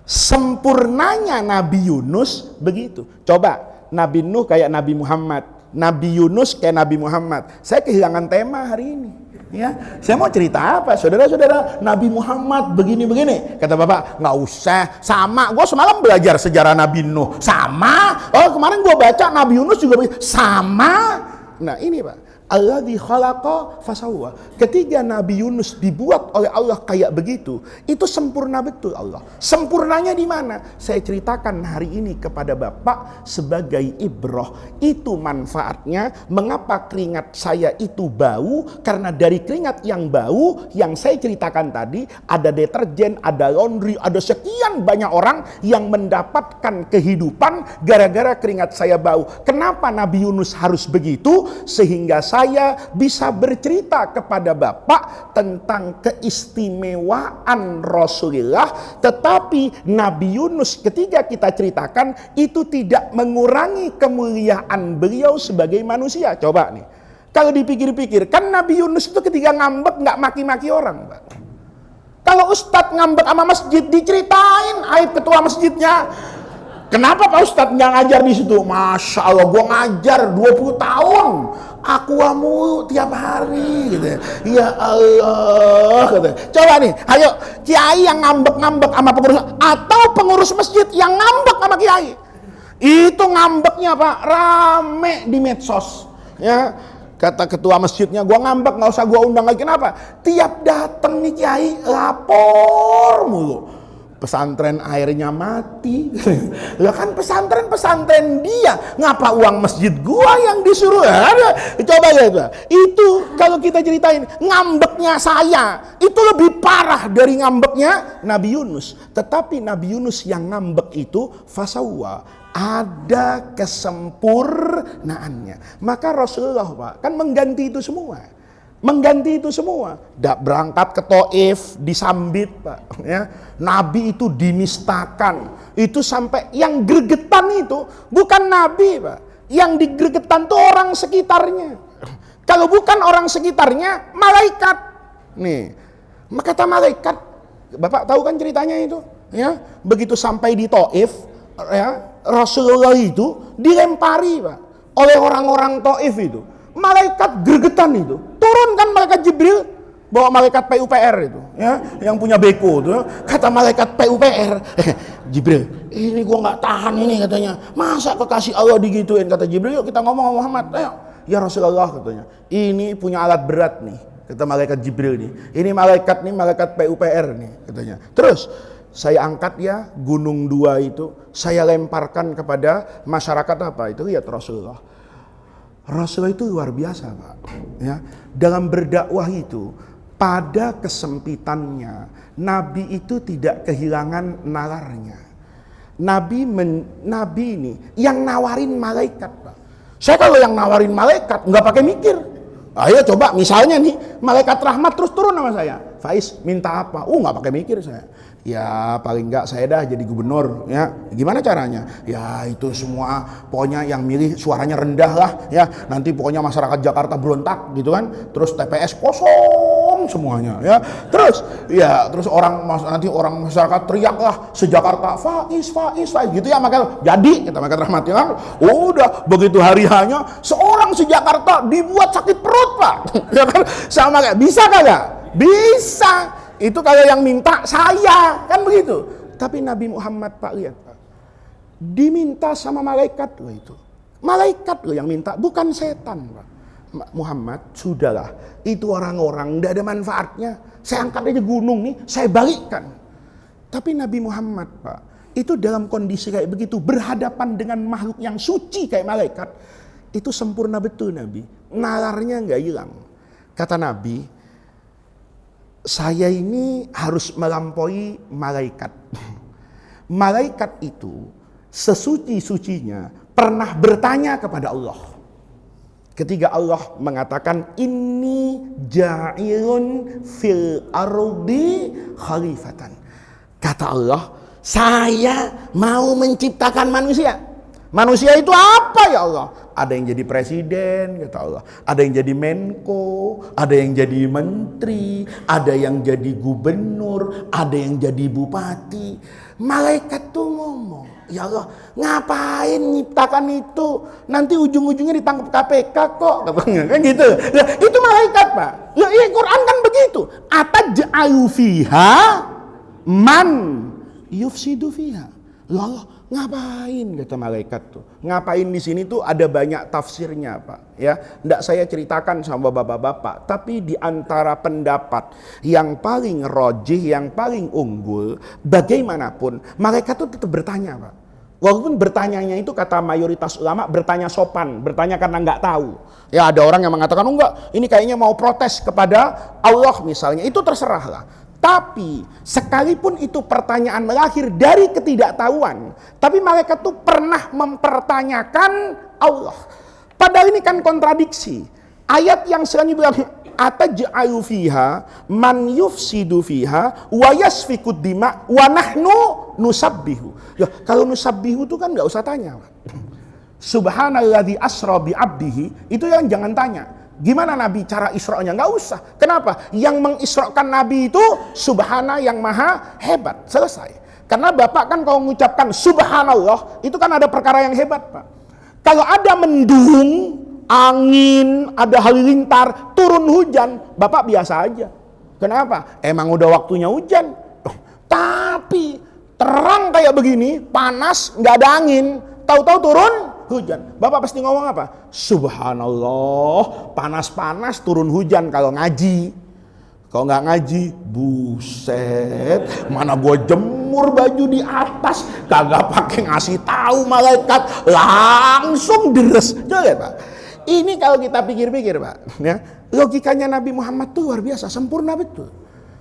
Sempurnanya Nabi Yunus begitu. Coba Nabi Nuh kayak Nabi Muhammad. Nabi Yunus kayak Nabi Muhammad. Saya kehilangan tema hari ini. Ya, saya mau cerita apa, saudara-saudara? Nabi Muhammad begini-begini. Kata bapak, nggak usah. Sama, gue semalam belajar sejarah Nabi Nuh. Sama. Oh, kemarin gue baca Nabi Yunus juga begini. Sama. Nah ini pak, alladzi khalaqa fasawwa. Ketika Nabi Yunus dibuat oleh Allah kayak begitu, itu sempurna betul Allah. Sempurnanya di mana? Saya ceritakan hari ini kepada Bapak sebagai ibrah. Itu manfaatnya. Mengapa keringat saya itu bau? Karena dari keringat yang bau, yang saya ceritakan tadi, ada deterjen, ada laundry, ada sekian banyak orang yang mendapatkan kehidupan gara-gara keringat saya bau. Kenapa Nabi Yunus harus begitu? Sehingga saya bisa bercerita kepada Bapak tentang keistimewaan Rasulullah. Tetapi Nabi Yunus ketika kita ceritakan itu tidak mengurangi kemuliaan beliau sebagai manusia. Coba nih, kalau dipikir-pikir, kan Nabi Yunus itu ketika ngambek nggak maki-maki orang, Pak. Kalau Ustadz ngambek sama masjid, diceritain aib ketua masjidnya. Kenapa Pak Ustadz nggak ngajar di situ? Masya Allah, gue ngajar 20 tahun. Aku mulu tiap hari gitu. Ya Allah gitu. Coba nih, ayo kiai yang ngambek-ngambek sama pengurus, atau pengurus masjid yang ngambek sama kiai. Itu ngambeknya Pak, rame di medsos. Ya, kata ketua masjidnya, gua ngambek nggak usah gua undang lagi. Kenapa? Tiap datang nih kiai lapor mulu. Pesantren airnya mati. Lah kan pesantren dia, ngapa uang masjid gua yang disuruh? Ada. Coba lihat, itu kalau kita ceritain ngambeknya saya itu lebih parah dari ngambeknya Nabi Yunus. Tetapi Nabi Yunus yang ngambek itu fasawwa, ada kesempurnaannya. Maka Rasulullah Pak kan mengganti itu semua. Dak berangkat ke Taif disambit Pak, ya. Nabi itu dinistakan. Itu sampai yang gregetan itu bukan Nabi Pak, yang digregetan itu orang sekitarnya. Kalau bukan orang sekitarnya, malaikat. Nih, kata malaikat, Bapak tahu kan ceritanya itu, ya. Begitu sampai di Taif, ya, Rasulullah itu dilempari Pak oleh orang-orang Taif itu. Malaikat gregetan itu, turun kan malaikat Jibril bawa malaikat PUPR itu, ya, yang punya beko tuh. Kata malaikat PUPR, Jibril, ini gua nggak tahan ini katanya. Masa kekasih Allah digituin? Kata Jibril, yuk kita ngomong sama Muhammad. Ayo, ya Rasulullah katanya. Ini punya alat berat nih, kata malaikat Jibril nih. Ini malaikat PUPR nih katanya. Terus saya angkat ya gunung 2 itu, saya lemparkan kepada masyarakat apa itu? Lihat Rasulullah. Rasulullah itu luar biasa Pak, ya. Dalam berdakwah itu pada kesempitannya Nabi itu tidak kehilangan nalarnya. Nabi ini yang nawarin malaikat Pak. Saya kalau yang nawarin malaikat nggak pakai mikir. Ayo coba misalnya nih malaikat rahmat terus turun sama saya, Faiz minta apa? Nggak pakai mikir saya. Ya paling enggak saya dah jadi gubernur, ya. Gimana caranya? Ya itu semua pokoknya yang milih suaranya rendah lah, ya. Nanti pokoknya masyarakat Jakarta berontak gitu kan. Terus TPS kosong semuanya, ya. Terus nanti orang masyarakat teriak lah se-Jakarta Faiz gitu ya, maka jadi kita malaikat rahmat ya. Udah begitu hari hanya seorang se-Jakarta dibuat sakit perut Pak. Ya kan? Sama kayak bisa kagak? Bisa. Itu kalau yang minta saya, kan begitu. Tapi Nabi Muhammad Pak lihat Pak, diminta sama malaikat loh itu. Malaikat loh yang minta, bukan setan Pak. Muhammad, sudahlah, itu orang-orang tidak ada manfaatnya. Saya angkat aja gunung nih, saya balikkan. Tapi Nabi Muhammad Pak, itu dalam kondisi kayak begitu, berhadapan dengan makhluk yang suci kayak malaikat, itu sempurna betul Nabi. Nalarnya nggak hilang. Kata Nabi, saya ini harus melampaui malaikat. Malaikat itu sesuci-sucinya pernah bertanya kepada Allah. Ketika Allah mengatakan inni ja'ilun fil ardi khalifatan. Kata Allah, saya mau menciptakan manusia. Manusia itu apa ya Allah? Ada yang jadi presiden, kata Allah. Ada yang jadi menko, ada yang jadi menteri, ada yang jadi gubernur, ada yang jadi bupati. Malaikat tuh ngomong, Ya Allah, ngapain nyiptakan itu? Nanti ujung-ujungnya ditangkap KPK kok. Kan gitu. Nah, itu malaikat, Pak. Loh, iya, Quran kan begitu. Ataj'alu fiha man yufsidu fiha. Ya Allah, ngapain kata malaikat tuh? Ngapain di sini tuh ada banyak tafsirnya, Pak. Ya, ndak saya ceritakan sama bapak-bapak, tapi di antara pendapat yang paling rojih, yang paling unggul, bagaimanapun malaikat tuh tetap bertanya, Pak. Walaupun bertanyanya itu kata mayoritas ulama bertanya sopan, bertanya karena nggak tahu. Ya ada orang yang mengatakan oh, enggak, ini kayaknya mau protes kepada Allah misalnya, itu terserahlah. Tapi sekalipun itu pertanyaan lahir dari ketidaktahuan, tapi malaikat itu pernah mempertanyakan Allah. Padahal ini kan kontradiksi. Ayat yang selanjutnya bilang ataj'alu fiha man yufsidu fiha wa yasfikud dima wa nahnu nusabbihu. Ya, kalau nusabbihu itu kan nggak usah tanya. Subhanalladzi asra bi 'abdihi, itu yang jangan tanya. Gimana Nabi cara Isra'nya? Nggak usah. Kenapa? Yang mengisrakan Nabi itu Subhana yang maha hebat. Selesai. Karena Bapak kan kalau mengucapkan Subhanallah, itu kan ada perkara yang hebat, Pak. Kalau ada mendung, angin, ada halilintar, turun hujan, Bapak biasa aja. Kenapa? Emang udah waktunya hujan. Tapi terang kayak begini, panas, nggak ada angin, tahu-tahu turun hujan. Bapak pasti ngomong apa? Subhanallah, panas-panas turun hujan kalau ngaji. Kalau nggak ngaji, buset, mana gue jemur baju di atas, kagak pakai ngasih tahu malaikat, langsung deres. Coba lihat, Pak. Ini kalau kita pikir-pikir, Pak, ya, logikanya Nabi Muhammad tuh luar biasa, sempurna betul.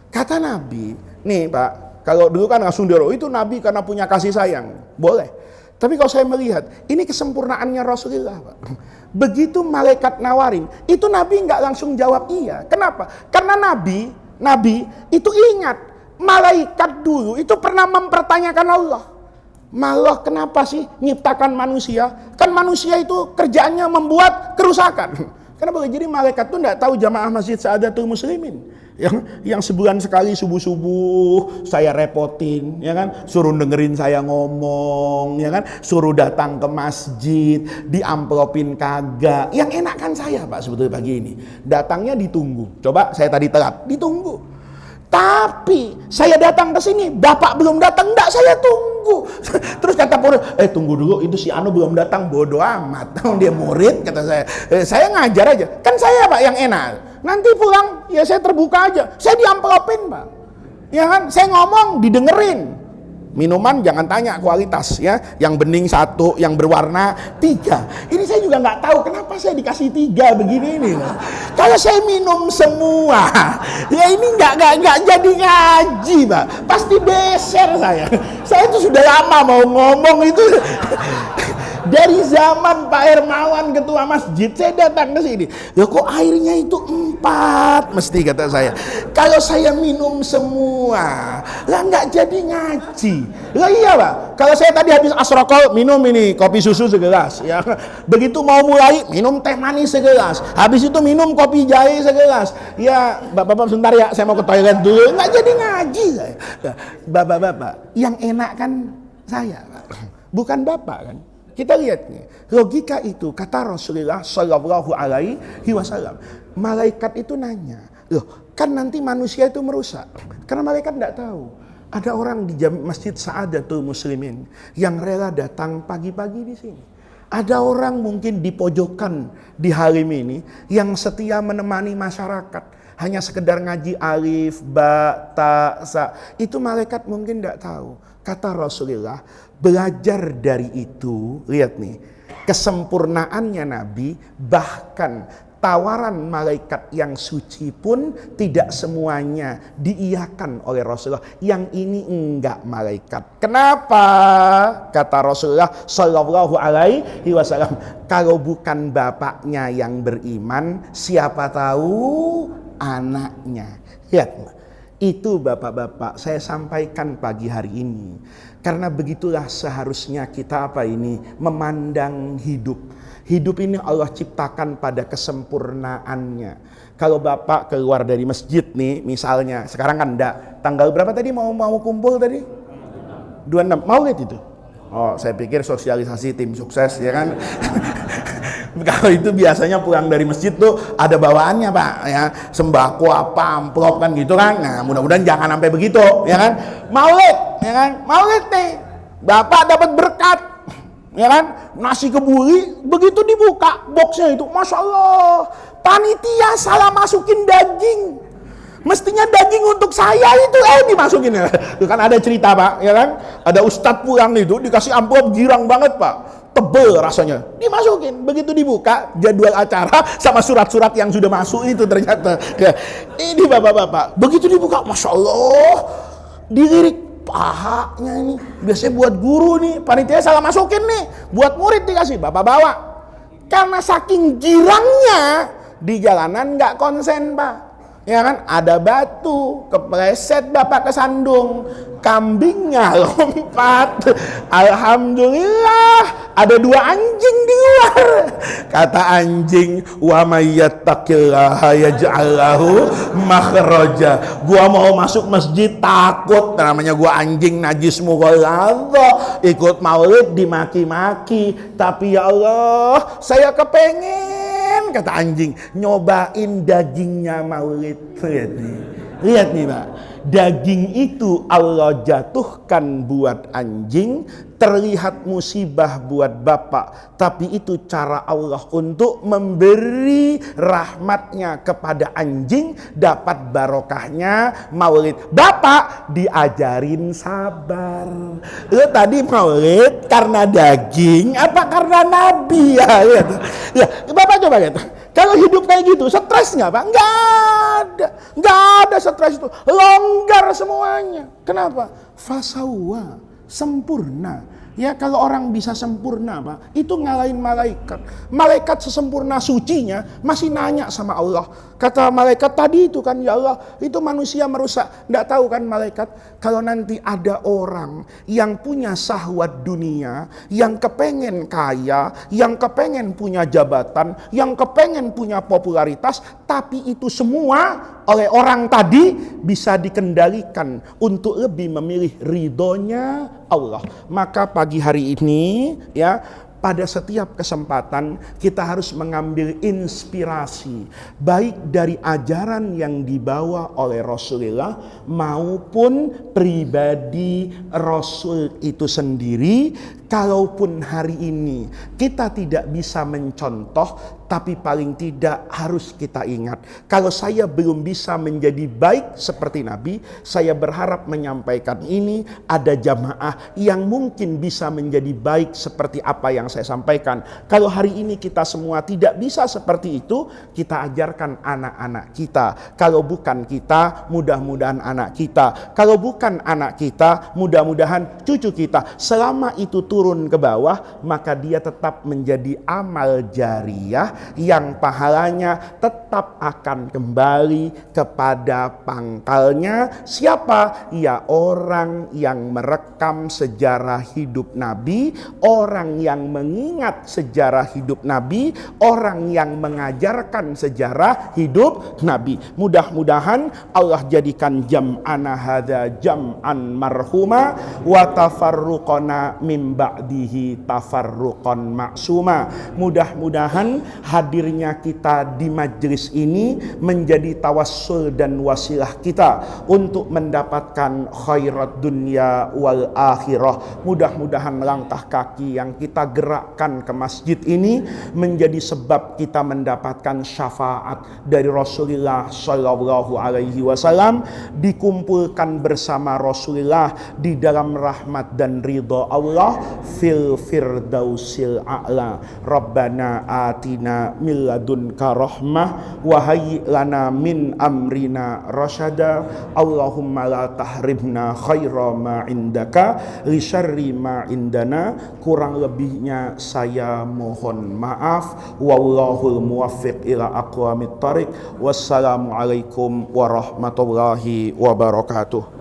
Kata Nabi, nih Pak, kalau dulu kan langsung diro, itu Nabi karena punya kasih sayang, boleh. Tapi kalau saya melihat, ini kesempurnaannya Rasulullah, Pak. Begitu malaikat nawarin, itu Nabi nggak langsung jawab iya. Kenapa? Karena Nabi itu ingat, malaikat dulu itu pernah mempertanyakan Allah. Malah kenapa sih nyiptakan manusia? Kan manusia itu kerjaannya membuat kerusakan. Kenapa? Jadi malaikat tuh nggak tahu jamaah masjid Sa'adatul Muslimin. Yang sebulan sekali subuh-subuh saya repotin, ya kan, suruh dengerin saya ngomong, ya kan, suruh datang ke masjid, diamplopin kagak. Yang enak kan saya, Pak, sebetulnya pagi ini. Datangnya ditunggu. Coba saya tadi telat, ditunggu. Tapi saya datang ke sini, Bapak belum datang, enggak, saya tunggu. Terus kata pura, tunggu dulu, itu si Anu belum datang, bodoh amat. Dia murid, kata saya ngajar aja. Kan saya, Pak, yang enak. Nanti pulang, ya saya terbuka aja. Saya diamplopin, Pak. Ya kan, saya ngomong, didengerin. Minuman jangan tanya kualitas, ya. Yang bening 1, yang berwarna 3. Ini saya juga nggak tahu kenapa saya dikasih 3 begini ini. Kalau saya minum semua, ya ini nggak jadi ngaji, Pak. Pasti beser saya. Saya itu sudah lama mau ngomong itu. Dari zaman Pak Hermawan ketua masjid, saya datang ke sini. Ya kok airnya itu 4, mesti kata saya. Kalau saya minum semua, lah nggak jadi ngaji. Lah iya, Pak. Kalau saya tadi habis asrokol, minum ini kopi susu segelas. Ya, begitu mau mulai minum teh manis segelas. Habis itu minum kopi jahe segelas. Ya, bapak-bapak sebentar ya, saya mau ke toilet dulu. Nggak jadi ngaji saya. Bapak-bapak, yang enak kan saya, Pak. Bukan Bapak kan. Kita lihat nih, logika itu kata Rasulullah Shallallahu Alaihi Wasallam. Malaikat itu nanya, loh kan nanti manusia itu merusak. Karena malaikat tidak tahu. Ada orang di masjid Sa'adatul Muslimin yang rela datang pagi-pagi di sini. Ada orang mungkin di pojokan di Halim ini yang setia menemani masyarakat. Hanya sekedar ngaji alif, ba, ta, sa. Itu malaikat mungkin tidak tahu. Kata Rasulullah, belajar dari itu, lihat nih, kesempurnaannya Nabi, bahkan tawaran malaikat yang suci pun tidak semuanya diiyakan oleh Rasulullah. Yang ini enggak malaikat. Kenapa? Kata Rasulullah Shallallahu Alaihi Wasallam, kalau bukan bapaknya yang beriman, siapa tahu anaknya. Lihat. Itu bapak-bapak saya sampaikan pagi hari ini. Karena begitulah seharusnya kita memandang hidup. Hidup ini Allah ciptakan pada kesempurnaannya. Kalau bapak keluar dari masjid nih, misalnya, sekarang kan enggak. Tanggal berapa tadi mau kumpul tadi? 26. Mau lihat itu? Oh, saya pikir sosialisasi tim sukses, ya kan? Kalau itu biasanya pulang dari masjid tuh ada bawaannya, Pak, ya, sembako apa, amplop kan gitu kan. Nah, mudah-mudahan jangan sampai begitu, ya kan? Maulid, ya kan? Maulid nih, Bapak dapat berkat, ya kan? Nasi kebuli, begitu dibuka boxnya itu, Masya Allah, panitia salah masukin daging. Mestinya daging untuk saya itu dimasukin, ya. Kan ada cerita, Pak, ya kan? Ada ustadz pulang itu dikasih amplop girang banget, Pak. Tebel rasanya, dimasukin. Begitu dibuka jadwal acara sama surat-surat yang sudah masuk itu ternyata, ya. Ini bapak-bapak, begitu dibuka, Masya Allah, dilirik pahanya ini. Biasanya buat guru nih, panitia salah masukin nih, buat murid dikasih, bapak bawa. Karena saking girangnya di jalanan nggak konsen, Pak. Ya kan, ada batu kepleset, bapak kesandung, kambingnya lompat. Alhamdulillah ada 2 anjing di luar. Kata anjing, wa may yattaqillaha yaj'al lahu makhraja. Gua mau masuk masjid takut, namanya gua anjing najis mughalladha, ikut maulid dimaki-maki. Tapi ya Allah, saya kepengen, kata anjing, nyobain dagingnya maulid. Lihat nih, Pak, daging itu Allah jatuhkan buat anjing, terlihat musibah buat bapak, tapi itu cara Allah untuk memberi rahmatnya kepada anjing, dapat barokahnya maulid. Bapak diajarin sabar. Lu tadi maulid karena daging apa karena nabi, ya? Ya, bapak coba lihat. Kalau hidup kayak gitu, stres nggak, Pak? Nggak ada stres itu, longgar semuanya. Kenapa? Fasawa, sempurna. Ya, kalau orang bisa sempurna, Pak, itu ngalahin malaikat. Malaikat sesempurna sucinya masih nanya sama Allah. Kata malaikat tadi itu kan, ya Allah, itu manusia merusak. Nggak tahu kan malaikat, kalau nanti ada orang yang punya syahwat dunia, yang kepengen kaya, yang kepengen punya jabatan, yang kepengen punya popularitas, tapi itu semua oleh orang tadi bisa dikendalikan untuk lebih memilih ridhonya Allah. Maka pagi hari ini, ya, pada setiap kesempatan kita harus mengambil inspirasi baik dari ajaran yang dibawa oleh Rasulullah maupun pribadi Rasul itu sendiri. Kalaupun hari ini kita tidak bisa mencontoh, tapi paling tidak harus kita ingat, kalau saya belum bisa menjadi baik seperti Nabi, saya berharap menyampaikan ini, ada jamaah yang mungkin bisa menjadi baik seperti apa yang saya sampaikan. Kalau hari ini kita semua tidak bisa seperti itu, kita ajarkan anak-anak kita. Kalau bukan kita, mudah-mudahan anak kita. Kalau bukan anak kita, mudah-mudahan cucu kita. Selama itu turun ke bawah, maka dia tetap menjadi amal jariyah yang pahalanya tetap akan kembali kepada pangkalnya. Siapa? Ya, orang yang merekam sejarah hidup Nabi, orang yang mengingat sejarah hidup Nabi, orang yang mengajarkan sejarah hidup Nabi. Mudah-mudahan Allah jadikan jam'ana hadza jam'an marhuma wa tafarruqana min ba'dihi tafarruqan maksuma. Mudah-mudahan hadirnya kita di majelis ini menjadi tawassul dan wasilah kita untuk mendapatkan khairat dunia wal akhirah. Mudah-mudahan langkah kaki yang kita gerakkan ke masjid ini menjadi sebab kita mendapatkan syafaat dari Rasulullah Shallallahu Alaihi Wasallam, dikumpulkan bersama Rasulullah di dalam rahmat dan ridha Allah fil firdausil a'la. Rabbana atina min ladunka rahmah wa hayyi lana min amrina rasyada. Allahumma la tahrimna khaira ma indaka li syarri ma indana. Kurang lebihnya saya mohon maaf. Wallahul muwaffiq ila aqwamit thariq. Wassalamualaikum warahmatullahi wabarakatuh.